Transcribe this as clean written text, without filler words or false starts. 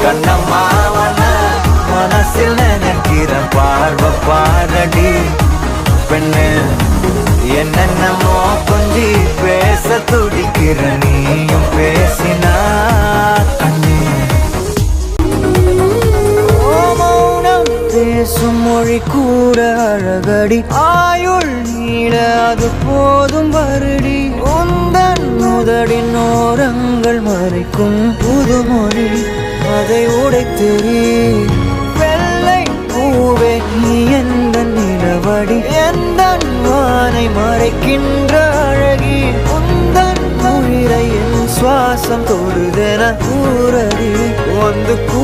கண்ணம்மாவன மனசில் நினைக்கிற பார்வை பாரடி பெண்ணு. என்னென்னமோ கொஞ்சி பேச துடிக்கிற நீயும் பேசினா கண்ணே. மௌனம் பேசும் மொழி கூட அழகடி, ஆயுள் நீட அது போதும் வருடி. உந்தன் முதடின் ஓரங்கள் மறைக்கும் புதுமொழி, அதை உடைத்தெறி. வெள்ளை பூவே நீ எந்த நிலவடி, எந்த வானை மறைக்கின்ற அழகி. உந்தன் உயிரை என் சுவாசம் தொடுதென கூறடி வந்து கூ